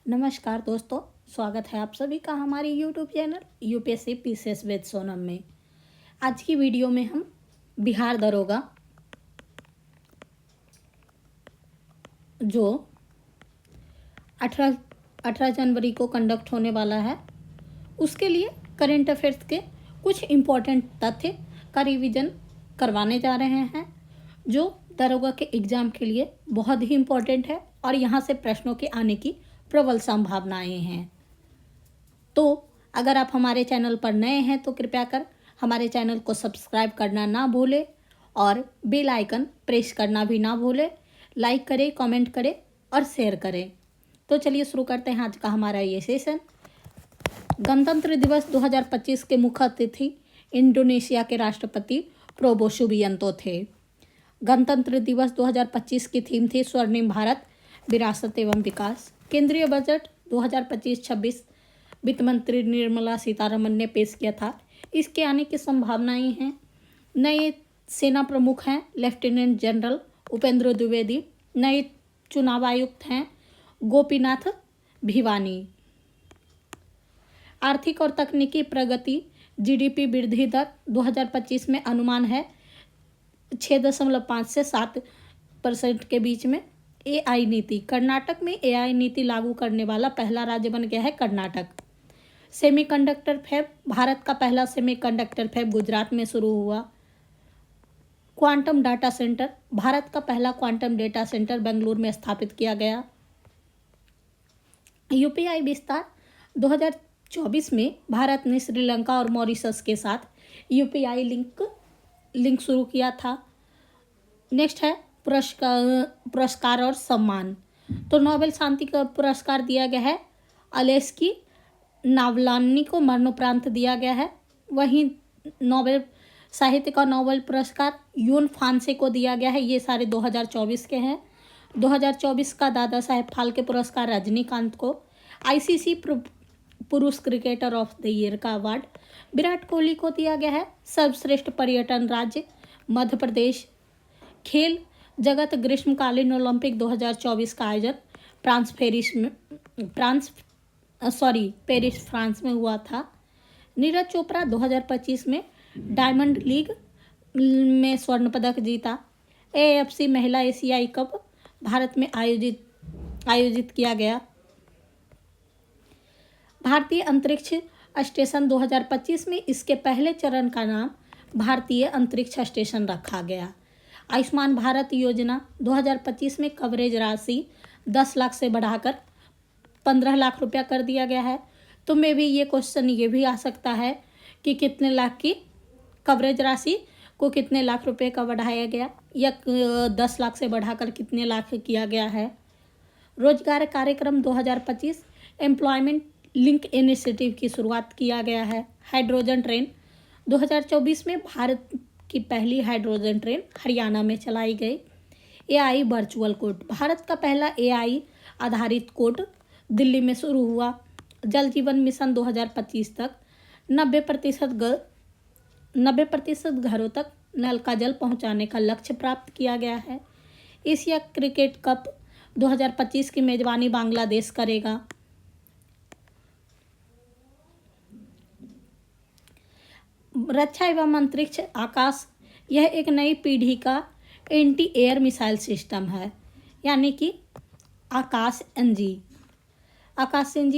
नमस्कार दोस्तों, स्वागत है आप सभी का हमारे YouTube channel UPSC PCS with Sonam में। आज की वीडियो में हम बिहार दरोगा जो 18 जनवरी को कंडक्ट होने वाला है, उसके लिए करेंट अफेयर्स के कुछ इम्पोर्टेंट तथ्य का रिवीजन करवाने जा रहे हैं, जो दरोगा के एग्ज़ाम के लिए बहुत ही इम्पोर्टेंट है और यहाँ से प्रश्नों के आने की प्रबल संभावनाएं हैं। तो अगर आप हमारे चैनल पर नए हैं तो कृपया कर हमारे चैनल को सब्सक्राइब करना ना भूलें और बेल आइकन प्रेस करना भी ना भूलें। लाइक करें, कमेंट करें और शेयर करें। तो चलिए शुरू करते हैं आज का हमारा ये सेशन। गणतंत्र दिवस 2025 के मुख्य अतिथि इंडोनेशिया के राष्ट्रपति प्रोबो सुबियांतो थे। गणतंत्र दिवस 2025 की थीम थी स्वर्णिम भारत, विरासत एवं विकास। केंद्रीय बजट 2025-26 वित्त मंत्री निर्मला सीतारमण ने पेश किया था। इसके आने की संभावनाएं हैं। नए सेना प्रमुख हैं लेफ्टिनेंट जनरल उपेंद्र द्विवेदी। नए चुनाव आयुक्त हैं गोपीनाथ भिवानी। आर्थिक और तकनीकी प्रगति, जीडीपी वृद्धि दर 2025 में अनुमान है 6.5 से 7% के बीच में। एआई नीति, कर्नाटक में एआई नीति लागू करने वाला पहला राज्य बन गया है कर्नाटक। सेमीकंडक्टर फैब, भारत का पहला सेमीकंडक्टर फैब गुजरात में शुरू हुआ। क्वांटम डाटा सेंटर, भारत का पहला क्वांटम डेटा सेंटर बेंगलुरु में स्थापित किया गया। यूपीआई विस्तार, 2024 में भारत ने श्रीलंका और मॉरिशस के साथ यूपीआई लिंक शुरू किया था। नेक्स्ट है पुरस्कार और सम्मान। तो नोबेल शांति का पुरस्कार दिया गया है अलेस्की नावलानी को, मरणोपरांत दिया गया है। वहीं नोबेल साहित्य का नोबेल पुरस्कार यून फांसे को दिया गया है। ये सारे 2024 के हैं। 2024 का दादा साहेब फाल्के पुरस्कार रजनीकांत को। आईसीसी पुरुष क्रिकेटर ऑफ द ईयर का अवार्ड विराट कोहली को दिया गया है। सर्वश्रेष्ठ पर्यटन राज्य मध्य प्रदेश। खेल जगत ग्रीष्मकालीन ओलंपिक 2024 का आयोजन पेरिस फ्रांस में हुआ था। नीरज चोपड़ा 2025 में डायमंड लीग में स्वर्ण पदक जीता। एएफसी महिला एशियाई कप भारत में आयोजित किया गया। भारतीय अंतरिक्ष स्टेशन 2025 में इसके पहले चरण का नाम भारतीय अंतरिक्ष स्टेशन रखा गया। आयुष्मान भारत योजना 2025 में कवरेज राशि 10 लाख से बढ़ाकर 15 लाख रुपया कर दिया गया है। तो मे भी ये क्वेश्चन ये भी आ सकता है कि कितने लाख की कवरेज राशि को कितने लाख रुपए का बढ़ाया गया, या 10 लाख से बढ़ाकर कितने लाख किया गया है। रोजगार कार्यक्रम 2025 एम्प्लॉयमेंट लिंक इनिशिएटिव की शुरुआत किया गया है। हाइड्रोजन ट्रेन 2024 में भारत की पहली हाइड्रोजन ट्रेन हरियाणा में चलाई गई। एआई वर्चुअल कोर्ट, भारत का पहला एआई आधारित कोर्ट दिल्ली में शुरू हुआ। जल जीवन मिशन 2025 तक 90% घरों तक नल का जल पहुंचाने का लक्ष्य प्राप्त किया गया है। एशिया क्रिकेट कप 2025 की मेजबानी बांग्लादेश करेगा। रक्षा एवं अंतरिक्ष आकाश, यह एक नई पीढ़ी का एंटी एयर मिसाइल सिस्टम है, यानी कि आकाश एनजी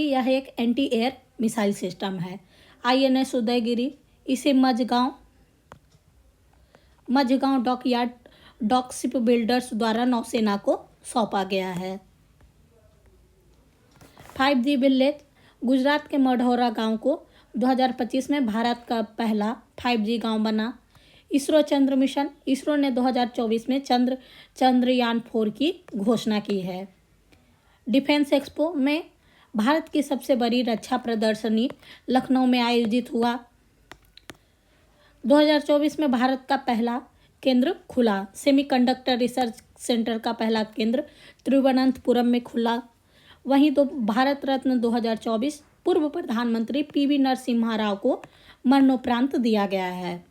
यह एक एंटी एयर मिसाइल सिस्टम है। आईएनएस उदयगिरी, इसे मझगांव डॉक शिप बिल्डर्स द्वारा नौसेना को सौंपा गया है। 5G विलेज, गुजरात के मढ़ौरा गांव को 2025 में भारत का पहला 5G गांव बना। इसरो चंद्र मिशन, इसरो ने 2024 में चंद्रयान 4 की घोषणा की है। डिफेंस एक्सपो में भारत की सबसे बड़ी रक्षा प्रदर्शनी लखनऊ में आयोजित हुआ। 2024 में भारत का पहला केंद्र खुला। सेमीकंडक्टर रिसर्च सेंटर का पहला केंद्र तिरुवनंतपुरम में खुला। वहीं तो भारत रत्न 2024 पूर्व प्रधानमंत्री पीवी नरसिम्हा राव को मरणोपरांत दिया गया है।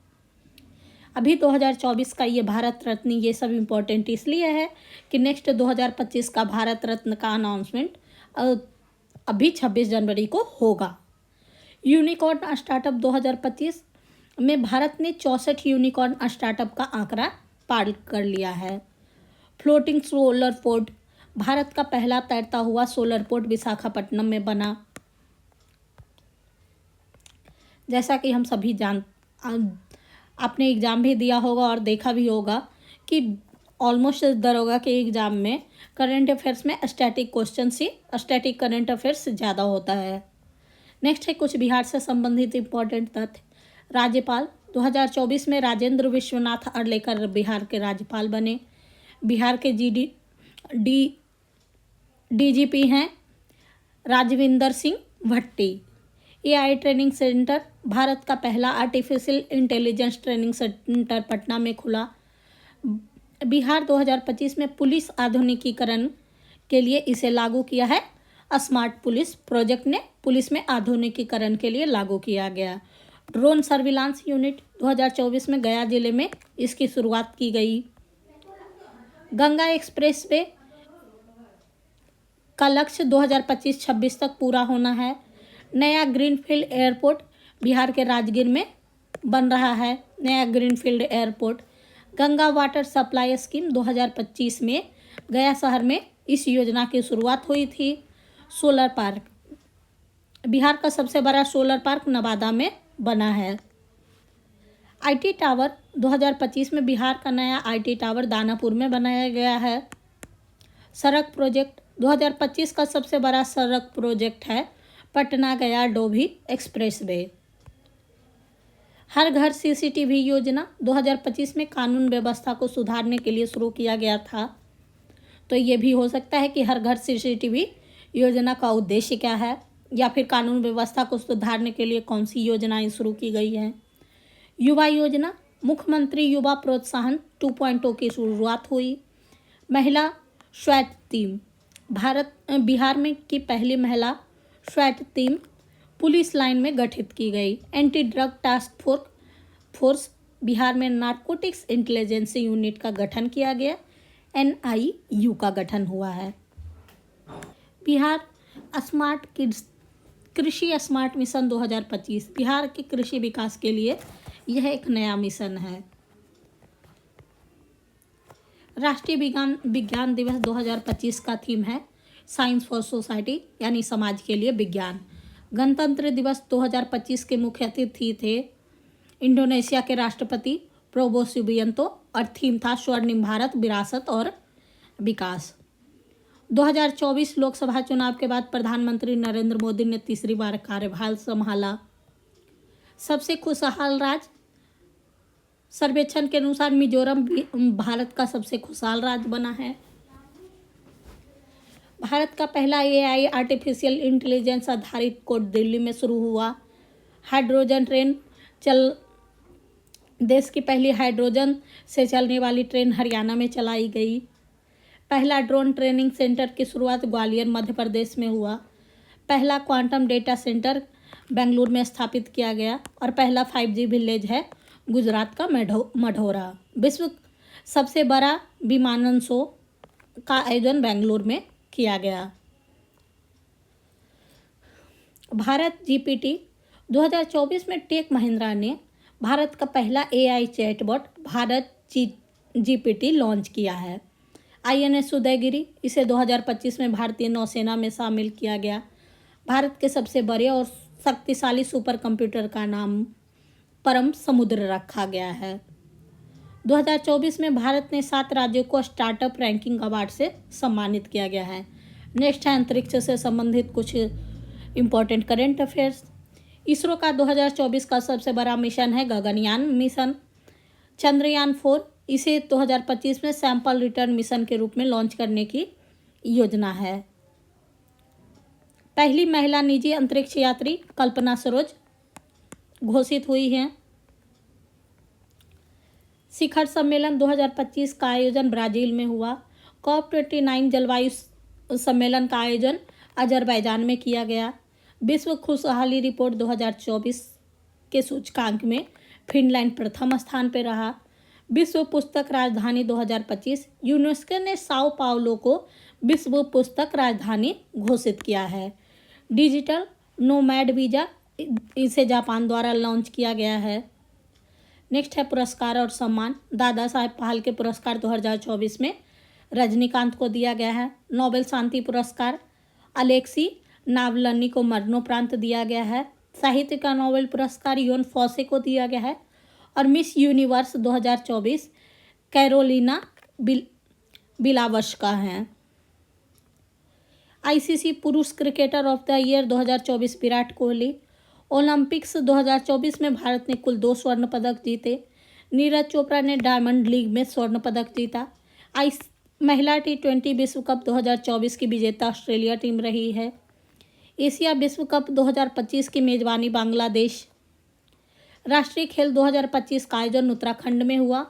अभी 2024 का ये भारत रत्न ये सब इम्पोर्टेंट इसलिए है कि नेक्स्ट 2025 का भारत रत्न का अनाउंसमेंट अभी 26 जनवरी को होगा। यूनिकॉर्न स्टार्टअप 2025 में भारत ने 64 यूनिकॉर्न स्टार्टअप का आंकड़ा पार कर लिया है। फ्लोटिंग सोलर पोर्ट, भारत का पहला तैरता हुआ सोलर पोर्ट विशाखापट्टनम में बना। जैसा कि हम सभी आपने एग्ज़ाम भी दिया होगा और देखा भी होगा कि ऑलमोस्ट दरोगा के एग्ज़ाम में करंट अफेयर्स में स्टैटिक क्वेश्चन से स्टैटिक करंट अफेयर्स ज़्यादा होता है। नेक्स्ट है कुछ बिहार से संबंधित इंपॉर्टेंट तथ्य। राज्यपाल 2024 में राजेंद्र विश्वनाथ अर्लेकर बिहार के राज्यपाल बने। बिहार के डीजीपी हैं राजविंदर सिंह भट्टी। एआई ट्रेनिंग सेंटर, भारत का पहला artificial intelligence training centre Patna में खुला। बिहार 2025 में पुलिस आधुनिकीकरण के लिए इसे लागू किया है। स्मार्ट पुलिस प्रोजेक्ट ने पुलिस में आधुनिकीकरण के लिए लागू किया गया। ड्रोन सर्विलांस यूनिट 2024 में गया जिले में इसकी शुरुआत की गई। गंगा एक्सप्रेस वे का लक्ष्य 2025-26 तक पूरा होना है। नया ग्रीनफील्ड एयरपोर्ट बिहार के राजगीर में बन रहा है। नया greenfield airport. Ganga water supply scheme 2025 में गया शहर में इस योजना की शुरुआत हुई थी। सोलर पार्क, बिहार का सबसे बड़ा सोलर पार्क नवादा में बना है। आईटी टावर 2025 में बिहार का नया आईटी टावर दानापुर में बनाया गया है। सड़क प्रोजेक्ट 2025 का सबसे बड़ा सड़क प्रोजेक्ट है पटना गया डोभी एक्सप्रेसवे। हर घर सीसीटीवी योजना 2025 में कानून व्यवस्था को सुधारने के लिए शुरू किया गया था। तो ये भी हो सकता है कि हर घर सीसीटीवी योजना का उद्देश्य क्या है या फिर कानून व्यवस्था को सुधारने के लिए कौन सी योजनाएं शुरू की गई हैं। युवा योजना, मुख्यमंत्री युवा प्रोत्साहन 2.0 की शुरुआत हुई। महिला स्वायत्त टीम, बिहार में की पहली महिला स्वायत्त टीम पुलिस लाइन में गठित की गई। Anti drug task force, Bihar में नारकोटिक्स इंटेलिजेंस यूनिट का गठन किया गया। NIU का गठन हुआ है। बिहार स्मार्ट कृषि स्मार्ट मिशन 2025, बिहार के कृषि विकास के लिए यह एक नया मिशन है। राष्ट्रीय विज्ञान दिवस 2025 का थीम है साइंस फॉर सोसाइटी, यानी समाज के लिए विज्ञान। गणतंत्र दिवस 2025 के मुख्य अतिथि थे इंडोनेशिया के राष्ट्रपति प्रोबो सुबियांतो और थीम था स्वर्णिम भारत, विरासत और विकास। 2024 लोकसभा चुनाव के बाद प्रधानमंत्री नरेंद्र मोदी ने तीसरी बार कार्यभार संभाला। सबसे खुशहाल राज्य, सर्वेक्षण के अनुसार मिजोरम भारत का सबसे खुशहाल राज्य बना है। भारत का पहला AI आर्टिफिशियल इंटेलिजेंस आधारित कोर्ट दिल्ली में शुरू हुआ। हाइड्रोजन ट्रेन देश की पहली हाइड्रोजन से चलने वाली ट्रेन हरियाणा में चलाई गई। पहला ड्रोन ट्रेनिंग सेंटर की शुरुआत ग्वालियर मध्य प्रदेश में हुआ। पहला क्वांटम डेटा सेंटर बेंगलुरु में स्थापित किया गया और पहला 5G विलेज है गुजरात का मढ़ौरा। विश्व सबसे बड़ा विमानन शो का आयोजन बेंगलुरु में किया गया। भारत GPT 2024 में टेक महिंद्रा ने भारत का पहला AI chatbot Bharat GPT launch किया है। INS उदयगिरी, इसे 2025 में भारतीय नौसेना में शामिल किया गया। भारत के सबसे बड़े और शक्तिशाली सुपर कंप्यूटर का नाम परम समुद्र रखा गया है। 2024 में भारत ने 7 राज्यों को स्टार्टअप रैंकिंग अवार्ड से सम्मानित किया गया है। नेक्स्ट है अंतरिक्ष से संबंधित कुछ इम्पोर्टेंट करेंट अफेयर्स। इसरो का 2024 का सबसे बड़ा मिशन है गगनयान मिशन। चंद्रयान 4, इसे 2025 में सैंपल रिटर्न मिशन के रूप में लॉन्च करने की योजना है। पहली महिला निजी अंतरिक्ष यात्री कल्पना सरोज घोषित हुई हैं। शिखर सम्मेलन 2025 का आयोजन ब्राजील में हुआ। COP29 जलवायु सम्मेलन का आयोजन अजरबैजान में किया गया। विश्व खुशहाली रिपोर्ट 2024 के सूचकांक में फिनलैंड प्रथम स्थान पर रहा। विश्व पुस्तक राजधानी 2025, यूनेस्को ने साओ पाउलो को विश्व पुस्तक राजधानी घोषित किया है। डिजिटल नोमैड वीज़ा, इसे जापान द्वारा लॉन्च किया गया है। नेक्स्ट है पुरस्कार और सम्मान। दादा साहेब फाल्के पुरस्कार 2024 में रजनीकांत को दिया गया है। नोबेल शांति पुरस्कार अलेक्सी नावलनी को मरणोपरांत दिया गया है। साहित्य का नोबेल पुरस्कार योन फॉसे को दिया गया है। और मिस यूनिवर्स 2024 कैरोलिना बिलावस्का है। आईसीसी पुरुष cricketer of the year 2024 Virat Kohli. Olympics 2024 में भारत ने कुल 2 स्वर्ण पदक जीते। नीरज चोपड़ा ने डायमंड लीग में स्वर्ण पदक जीता। महिला T20 विश्व कप 2024 की विजेता ऑस्ट्रेलिया टीम रही है। एशिया विश्व कप 2025 की मेजबानी बांग्लादेश। राष्ट्रीय खेल 2025 का आयोजन उत्तराखंड में हुआ।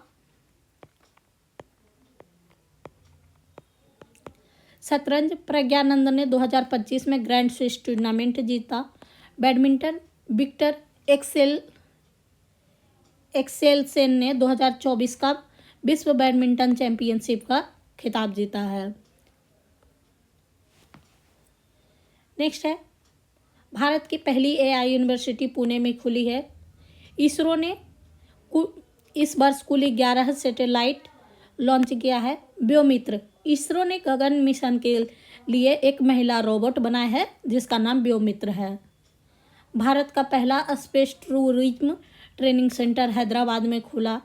शतरंज प्रज्ञानंद ने 2025 में ग्रैंड स्विस टूर्नामेंट जीता। बैडमिंटन विक्टर एक्सेलसेन ने 2024 का विश्व बैडमिंटन चैंपियनशिप का खिताब जीता है। नेक्स्ट है भारत की पहली AI यूनिवर्सिटी पुणे में खुली है। इसरो ने इस वर्ष कुल 11 सैटेलाइट लॉन्च किया है। व्योमित्र, इसरो ने गगन मिशन के लिए एक महिला रोबोट बनाया है जिसका नाम व्योमित्र है। भारत का पहला space tourism training centre Hyderabad में खुला।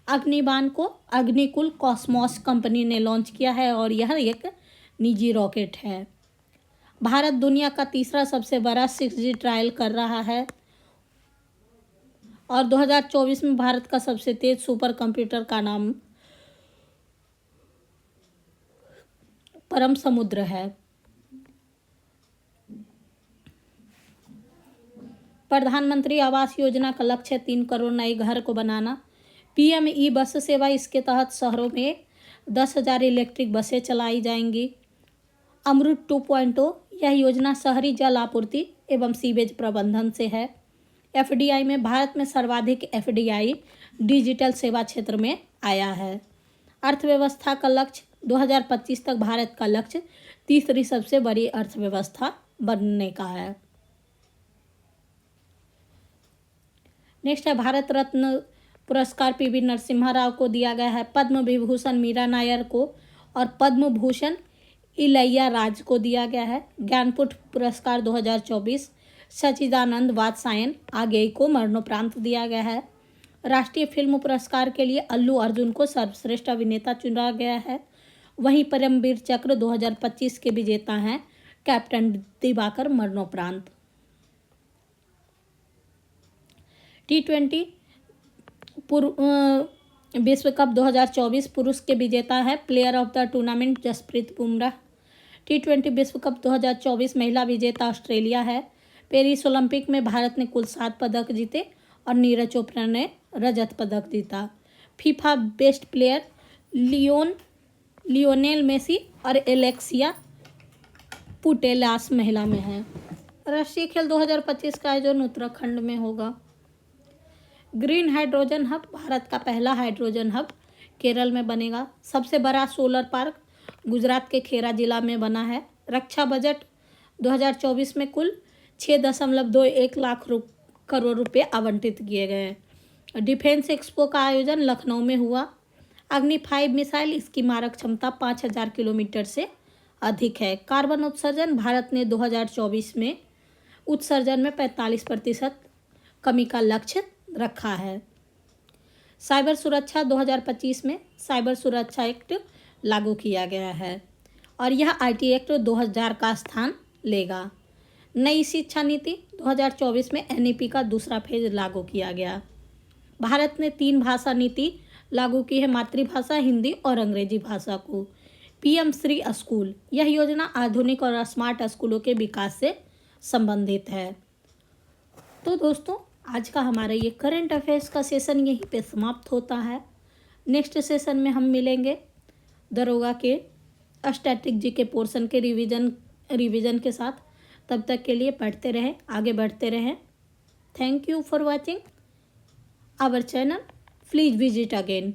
अग्निबाण को अग्निकुल कॉस्मोस कंपनी ने लॉन्च किया है और यह एक निजी रॉकेट है। भारत दुनिया का तीसरा सबसे बड़ा 6G ट्रायल कर रहा है और 2024 में भारत का सबसे तेज सुपर कंप्यूटर का नाम परम समुद्र है। प्रधानमंत्री आवास योजना का लक्ष्य 3 करोड़ नए घर को बनाना। PM ई बस सेवा, इसके तहत शहरों में 10,000 इलेक्ट्रिक बसें चलाई जाएंगी। अमृत 2.0, यह योजना शहरी जल आपूर्ति एवं सीवेज प्रबंधन से है। FDI में भारत में सर्वाधिक FDI डिजिटल सेवा क्षेत्र में आया है। अर्थव्यवस्था का लक्ष्य 2025 तक भारत का लक्ष्य तीसरी सबसे बड़ी अर्थव्यवस्था बनने का है। नेक्स्ट है भारत रत्न पुरस्कार PV नरसिम्हा राव को दिया गया है। पद्म विभूषण मीरा नायर को और पद्म भूषण इलैया राज को दिया गया है। ज्ञानपीठ पुरस्कार 2024 सच्चिदानंद वात्सायन आगेई को मरणोपरांत दिया गया है। राष्ट्रीय फिल्म पुरस्कार के लिए अल्लू अर्जुन को सर्वश्रेष्ठ अभिनेता चुना गया है। वहीं परमवीर चक्र 2025 के विजेता हैं कैप्टन दिवाकर मरणोपरांत। T20 विश्व कप 2024 पुरुष के विजेता है player of the tournament Jasprit Bumrah. T20 विश्व कप 2024 महिला विजेता ऑस्ट्रेलिया है। पेरिस ओलंपिक में भारत ने कुल 7 पदक जीते और नीरज चोपड़ा ने रजत पदक जीता। FIFA best player Lionel Messi और एलेक्सिया पुटेलास महिला में है। राष्ट्रीय खेल 2025 का आयोजन उत्तराखंड में होगा। ग्रीन हाइड्रोजन हब, भारत का पहला हाइड्रोजन हब केरल में बनेगा। सबसे बड़ा सोलर पार्क गुजरात के खेरा जिला में बना है। रक्षा बजट 2024 में कुल 6.21 लाख करोड़ रुपए आवंटित किए गए हैं। डिफेंस एक्सपो का आयोजन लखनऊ में हुआ। अग्नि 5 मिसाइल, इसकी मारक क्षमता 5000 किलोमीटर से अधिक है। कार्बन उत्सर्जन, भारत ने 2024 में उत्सर्जन में 45% कमी का लक्ष्य रखा है। साइबर सुरक्षा 2025 में साइबर सुरक्षा एक्ट लागू किया गया है और यह IT एक्ट 2000 का स्थान लेगा। नई शिक्षा नीति 2024 में NEP का दूसरा फेज लागू किया गया। भारत ने 3 भाषा नीति लागू की है, मातृभाषा, हिंदी और अंग्रेजी भाषा को। PM श्री स्कूल, यह योजना आधुनिक और स्मार्ट स्कूलों के विकास से संबंधित है। तो दोस्तों, आज का हमारा ये करंट अफेयर्स का सेशन यहीं पे समाप्त होता है। नेक्स्ट सेशन में हम मिलेंगे दरोगा के स्टैटिक जी के पोर्शन के रिवीजन के साथ। तब तक के लिए पढ़ते रहें, आगे बढ़ते रहें। Thank you for watching our channel. Please visit again.